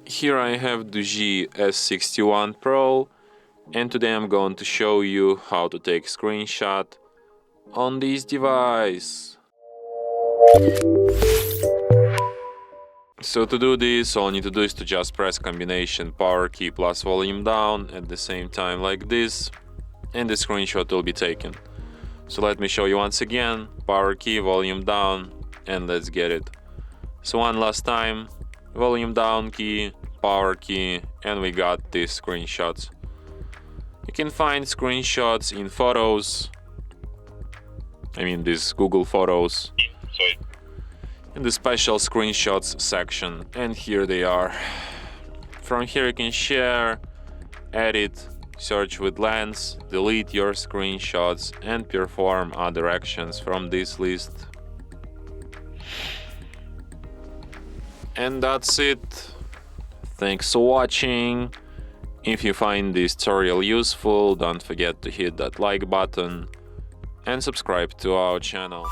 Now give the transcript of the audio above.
Here I have DOOGEE S61 Pro, and today I'm going to show you how to take screenshot on this device. So to do this, all you need to do is to just press combination power key plus volume down at the same time like this, and the screenshot will be taken. So let me show you once again, power key, volume down, and let's get it. So one last time, volume down key, power key, and we got these screenshots. You can find screenshots in photos, these Google Photos, in the special screenshots section, and here they are. From here you can share, edit, search with lens, delete your screenshots, and perform other actions from this list. And that's it. Thanks for watching. If you find this tutorial useful, don't forget to hit that like button and subscribe to our channel.